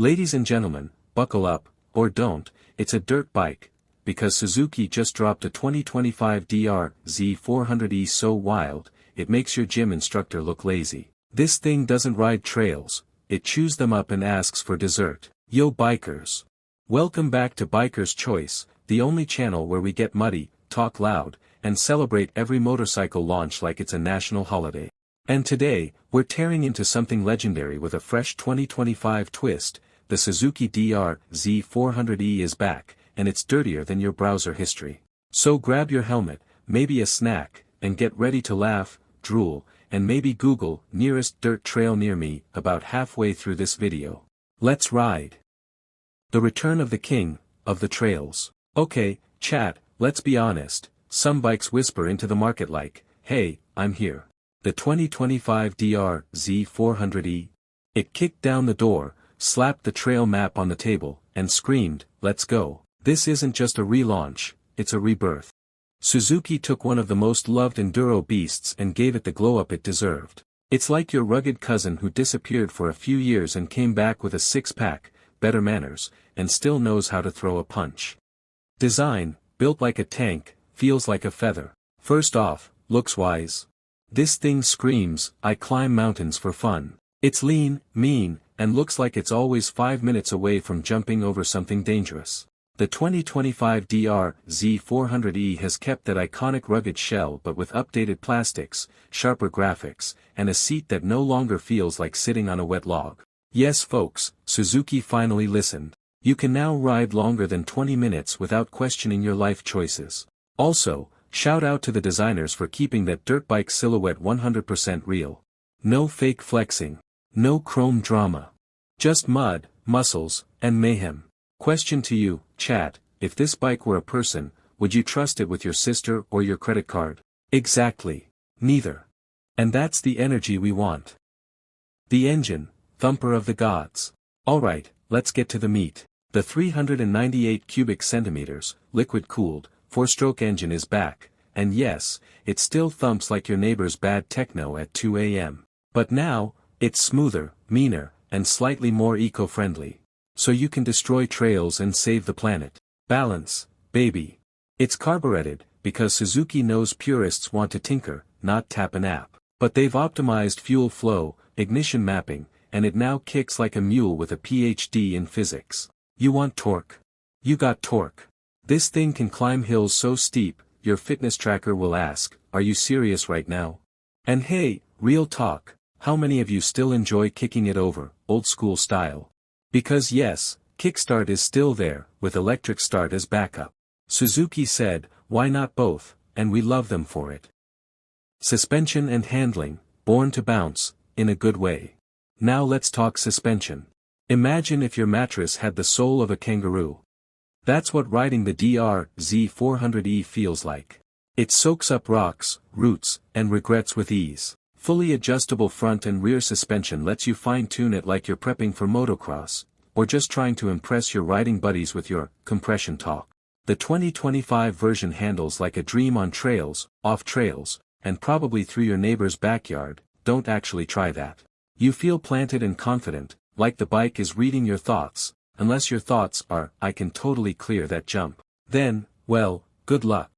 Ladies and gentlemen, buckle up, or don't, it's a dirt bike, because Suzuki just dropped a 2025 DR-Z400E so wild, it makes your gym instructor look lazy. This thing doesn't ride trails, it chews them up and asks for dessert. Yo bikers! Welcome back to Biker's Choice, the only channel where we get muddy, talk loud, and celebrate every motorcycle launch like it's a national holiday. And today, we're tearing into something legendary with a fresh 2025 twist. The Suzuki DR-Z400E is back, and it's dirtier than your browser history. So grab your helmet, maybe a snack, and get ready to laugh, drool, and maybe Google nearest dirt trail near me about halfway through this video. Let's ride! The return of the king of the trails. Okay, chat, let's be honest, some bikes whisper into the market like, hey, I'm here. The 2025 DR-Z400E. It kicked down the door, slapped the trail map on the table, and screamed, let's go. This isn't just a relaunch, it's a rebirth. Suzuki took one of the most loved enduro beasts and gave it the glow-up it deserved. It's like your rugged cousin who disappeared for a few years and came back with a six-pack, better manners, and still knows how to throw a punch. Design, built like a tank, feels like a feather. First off, looks-wise. This thing screams, I climb mountains for fun. It's lean, mean, and looks like it's always 5 minutes away from jumping over something dangerous. The 2025 DR-Z400E has kept that iconic rugged shell but with updated plastics, sharper graphics, and a seat that no longer feels like sitting on a wet log. Yes folks, Suzuki finally listened. You can now ride longer than 20 minutes without questioning your life choices. Also, shout out to the designers for keeping that dirt bike silhouette 100% real. No fake flexing. No chrome drama. Just mud, muscles, and mayhem. Question to you, chat, if this bike were a person, would you trust it with your sister or your credit card? Exactly. Neither. And that's the energy we want. The engine, thumper of the gods. Alright, let's get to the meat. The 398 cubic centimeters, liquid-cooled, 4-stroke engine is back, and yes, it still thumps like your neighbor's bad techno at 2 a.m. But now, it's smoother, meaner, and slightly more eco-friendly. So you can destroy trails and save the planet. Balance, baby. It's carbureted, because Suzuki knows purists want to tinker, not tap an app. But they've optimized fuel flow, ignition mapping, and it now kicks like a mule with a PhD in physics. You want torque? You got torque. This thing can climb hills so steep, your fitness tracker will ask, are you serious right now? And hey, real talk. How many of you still enjoy kicking it over, old school style? Because yes, kickstart is still there, with electric start as backup. Suzuki said, why not both, and we love them for it. Suspension and handling, born to bounce, in a good way. Now let's talk suspension. Imagine if your mattress had the soul of a kangaroo. That's what riding the DR-Z400E feels like. It soaks up rocks, roots, and regrets with ease. Fully adjustable front and rear suspension lets you fine-tune it like you're prepping for motocross, or just trying to impress your riding buddies with your compression talk. The 2025 version handles like a dream on trails, off trails, and probably through your neighbor's backyard. Don't actually try that. You feel planted and confident, like the bike is reading your thoughts, unless your thoughts are, I can totally clear that jump. Then, well, good luck.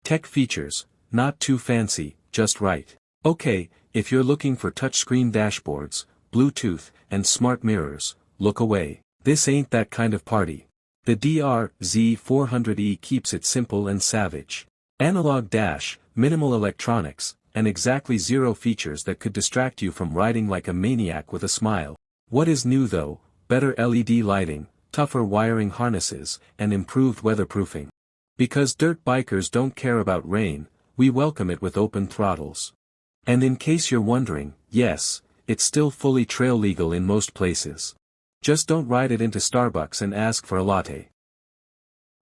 Tech features, not too fancy, just right. Okay, if you're looking for touchscreen dashboards, Bluetooth, and smart mirrors, look away. This ain't that kind of party. The DR-Z400E keeps it simple and savage. Analog dash, minimal electronics, and exactly zero features that could distract you from riding like a maniac with a smile. What is new though? Better LED lighting, tougher wiring harnesses, and improved weatherproofing. Because dirt bikers don't care about rain, we welcome it with open throttles. And in case you're wondering, yes, it's still fully trail legal in most places. Just don't ride it into Starbucks and ask for a latte.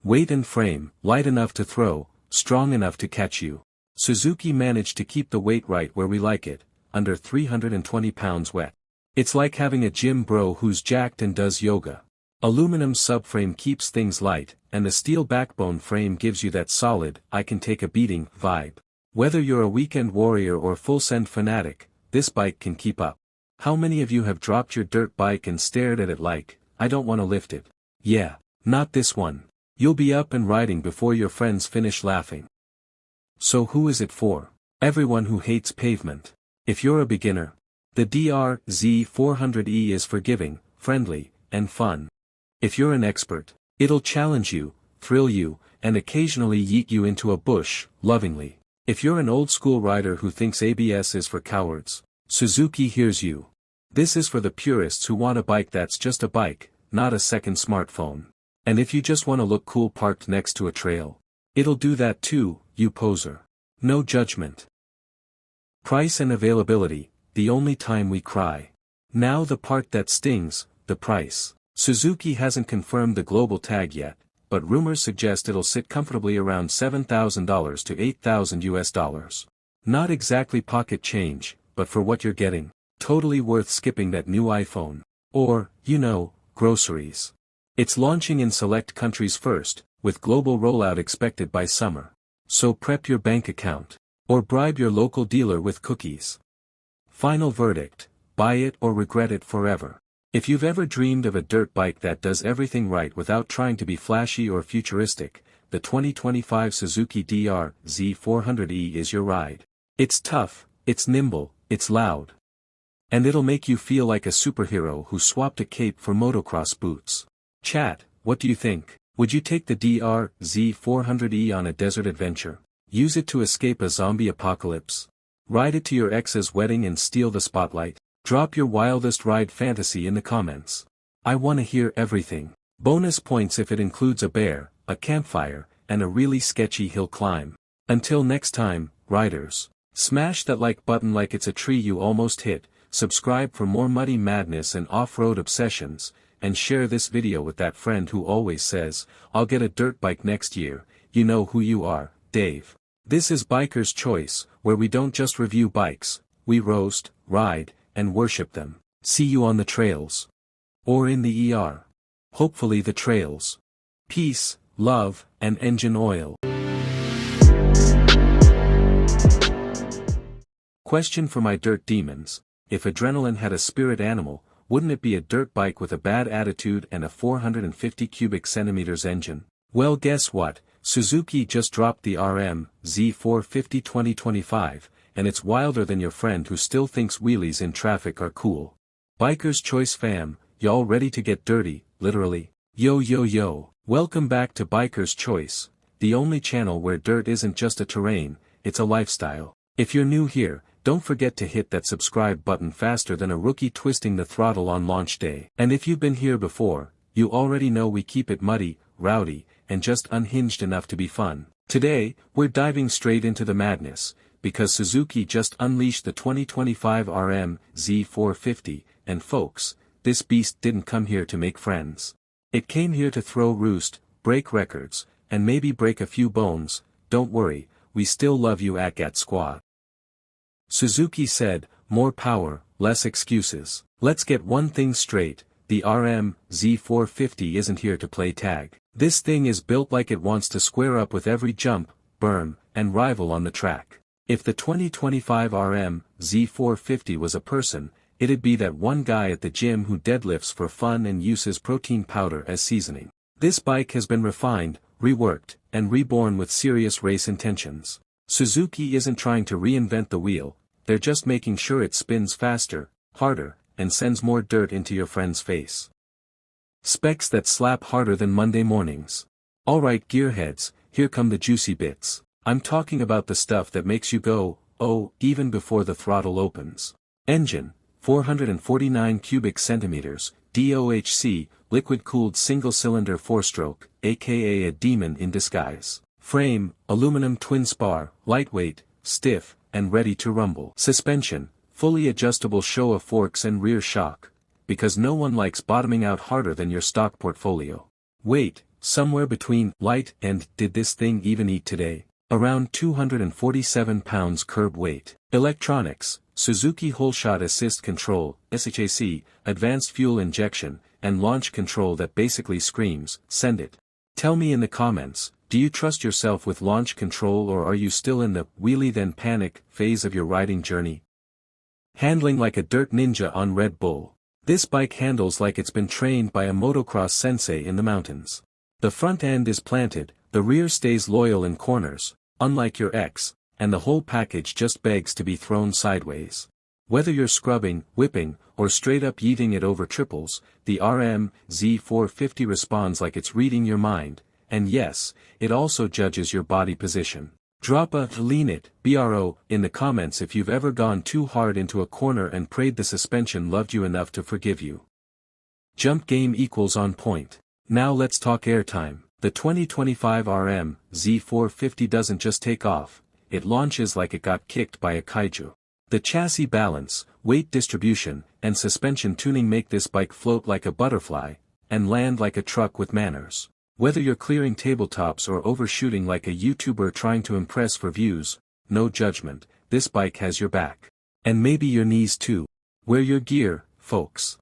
Weight and frame, light enough to throw, strong enough to catch you. Suzuki managed to keep the weight right where we like it, under 320 pounds wet. It's like having a gym bro who's jacked and does yoga. Aluminum subframe keeps things light, and the steel backbone frame gives you that solid, I can take a beating, vibe. Whether you're a weekend warrior or full-send fanatic, this bike can keep up. How many of you have dropped your dirt bike and stared at it like, I don't want to lift it? Yeah, not this one. You'll be up and riding before your friends finish laughing. So who is it for? Everyone who hates pavement. If you're a beginner, the DR-Z400E is forgiving, friendly, and fun. If you're an expert, it'll challenge you, thrill you, and occasionally yeet you into a bush, lovingly. If you're an old-school rider who thinks ABS is for cowards, Suzuki hears you. This is for the purists who want a bike that's just a bike, not a second smartphone. And if you just want to look cool parked next to a trail, it'll do that too, you poser. No judgment. Price and availability, the only time we cry. Now the part that stings, the price. Suzuki hasn't confirmed the global tag yet, but rumors suggest it'll sit comfortably around $7,000 to $8,000. Not exactly pocket change, but for what you're getting, totally worth skipping that new iPhone. Or, groceries. It's launching in select countries first, with global rollout expected by summer. So prep your bank account. Or bribe your local dealer with cookies. Final verdict, buy it or regret it forever. If you've ever dreamed of a dirt bike that does everything right without trying to be flashy or futuristic, the 2025 Suzuki DR-Z400E is your ride. It's tough, it's nimble, it's loud. And it'll make you feel like a superhero who swapped a cape for motocross boots. Chat, what do you think? Would you take the DR-Z400E on a desert adventure? Use it to escape a zombie apocalypse? Ride it to your ex's wedding and steal the spotlight? Drop your wildest ride fantasy in the comments. I want to hear everything. Bonus points if it includes a bear, a campfire, and a really sketchy hill climb. Until next time, riders. Smash that like button like it's a tree you almost hit, subscribe for more muddy madness and off-road obsessions, and share this video with that friend who always says, I'll get a dirt bike next year. You know who you are, Dave. This is Biker's Choice, where we don't just review bikes, we roast, ride, and worship them. See you on the trails. Or in the ER. Hopefully the trails. Peace, love, and engine oil. Question for my dirt demons. If adrenaline had a spirit animal, wouldn't it be a dirt bike with a bad attitude and a 450 cubic centimeters engine? Well, guess what? Suzuki just dropped the RM-Z450 2025, and it's wilder than your friend who still thinks wheelies in traffic are cool. Biker's Choice fam, y'all ready to get dirty, literally? Yo yo yo, welcome back to Biker's Choice, the only channel where dirt isn't just a terrain, it's a lifestyle. If you're new here, don't forget to hit that subscribe button faster than a rookie twisting the throttle on launch day. And if you've been here before, you already know we keep it muddy, rowdy, and just unhinged enough to be fun. Today, we're diving straight into the madness, because Suzuki just unleashed the 2025 RM-Z450, and folks, this beast didn't come here to make friends. It came here to throw roost, break records, and maybe break a few bones. Don't worry, we still love you ACAT squad. Suzuki said, more power, less excuses. Let's get one thing straight, the RM-Z450 isn't here to play tag. This thing is built like it wants to square up with every jump, berm, and rival on the track. If the 2025 RM-Z450 was a person, it'd be that one guy at the gym who deadlifts for fun and uses protein powder as seasoning. This bike has been refined, reworked, and reborn with serious race intentions. Suzuki isn't trying to reinvent the wheel, they're just making sure it spins faster, harder, and sends more dirt into your friend's face. Specs that slap harder than Monday mornings. Alright gearheads, here come the juicy bits. I'm talking about the stuff that makes you go, oh, even before the throttle opens. Engine, 449 cubic centimeters, DOHC, liquid-cooled single-cylinder 4-stroke, aka a demon in disguise. Frame, aluminum twin spar, lightweight, stiff, and ready to rumble. Suspension, fully adjustable show of forks and rear shock, because no one likes bottoming out harder than your stock portfolio. Weight, somewhere between light and did this thing even eat today? Around 247 pounds curb weight. Electronics, Suzuki Whole Shot Assist Control, SHAC, advanced fuel injection, and launch control that basically screams, send it. Tell me in the comments, do you trust yourself with launch control or are you still in the wheelie then panic phase of your riding journey? Handling like a dirt ninja on Red Bull. This bike handles like it's been trained by a motocross sensei in the mountains. The front end is planted, the rear stays loyal in corners, unlike your ex, and the whole package just begs to be thrown sideways. Whether you're scrubbing, whipping, or straight up yeeting it over triples, the RM-Z450 responds like it's reading your mind, and yes, it also judges your body position. Drop a "lean it" bro in the comments if you've ever gone too hard into a corner and prayed the suspension loved you enough to forgive you. Jump game equals on point. Now let's talk airtime. The 2025 RM-Z450 doesn't just take off, it launches like it got kicked by a kaiju. The chassis balance, weight distribution, and suspension tuning make this bike float like a butterfly, and land like a truck with manners. Whether you're clearing tabletops or overshooting like a YouTuber trying to impress for views, no judgment, this bike has your back. And maybe your knees too. Wear your gear, folks.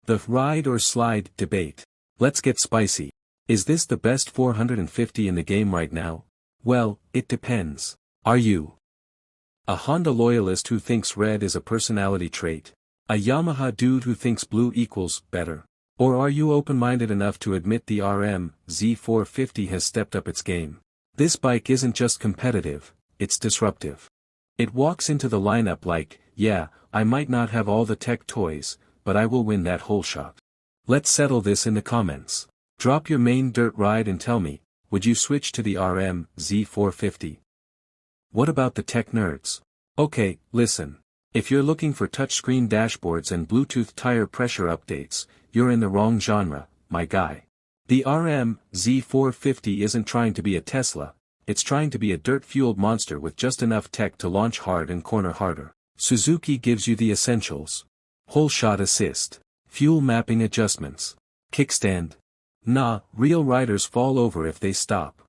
The ride or slide debate. Let's get spicy. Is this the best 450 in the game right now? Well, it depends. Are you a Honda loyalist who thinks red is a personality trait? A Yamaha dude who thinks blue equals better? Or are you open-minded enough to admit the RM-Z450 has stepped up its game? This bike isn't just competitive, it's disruptive. It walks into the lineup like, yeah, I might not have all the tech toys, but I will win that whole shot. Let's settle this in the comments. Drop your main dirt ride and tell me, would you switch to the RM-Z450? What about the tech nerds? Okay, listen. If you're looking for touchscreen dashboards and Bluetooth tire pressure updates, you're in the wrong genre, my guy. The RM-Z450 isn't trying to be a Tesla, it's trying to be a dirt-fueled monster with just enough tech to launch hard and corner harder. Suzuki gives you the essentials. Whole shot assist. Fuel mapping adjustments. Kickstand. Nah, real riders fall over if they stop.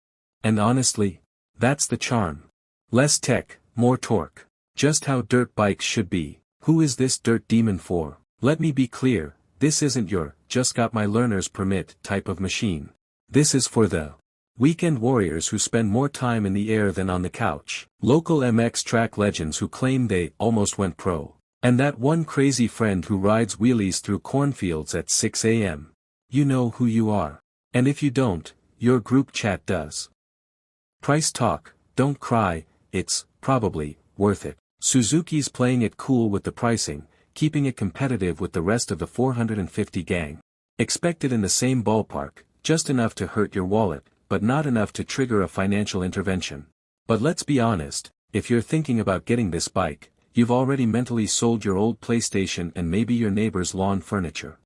And honestly, that's the charm. Less tech, more torque. Just how dirt bikes should be. Who is this dirt demon for? Let me be clear, this isn't your, just got my learner's permit type of machine. This is for the weekend warriors who spend more time in the air than on the couch. Local MX track legends who claim they almost went pro. And that one crazy friend who rides wheelies through cornfields at 6 a.m. You know who you are. And if you don't, your group chat does. Price talk, don't cry, it's probably worth it. Suzuki's playing it cool with the pricing, keeping it competitive with the rest of the 450 gang. Expect it in the same ballpark, just enough to hurt your wallet, but not enough to trigger a financial intervention. But let's be honest, if you're thinking about getting this bike, you've already mentally sold your old PlayStation and maybe your neighbor's lawn furniture.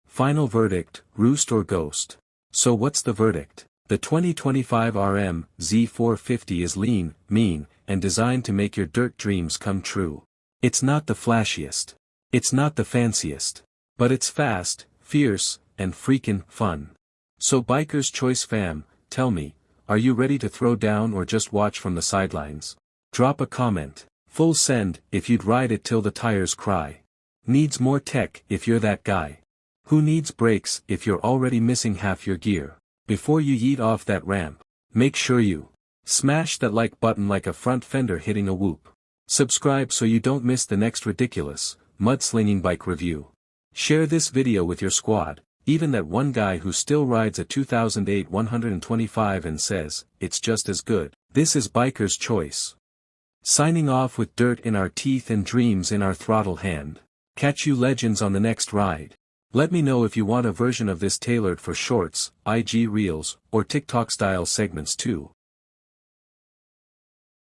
Final verdict, roost or ghost? So what's the verdict? The 2025 RM-Z450 is lean, mean, and designed to make your dirt dreams come true. It's not the flashiest. It's not the fanciest. But it's fast, fierce, and freakin' fun. So Biker's Choice fam, tell me, are you ready to throw down or just watch from the sidelines? Drop a comment. Full send if you'd ride it till the tires cry. Needs more tech if you're that guy. Who needs brakes if you're already missing half your gear? Before you yeet off that ramp, make sure you smash that like button like a front fender hitting a whoop. Subscribe so you don't miss the next ridiculous, mudslinging bike review. Share this video with your squad, even that one guy who still rides a 2008 125 and says, it's just as good. This is Biker's Choice. Signing off with dirt in our teeth and dreams in our throttle hand. Catch you legends on the next ride. Let me know if you want a version of this tailored for shorts, IG reels, or TikTok style segments too.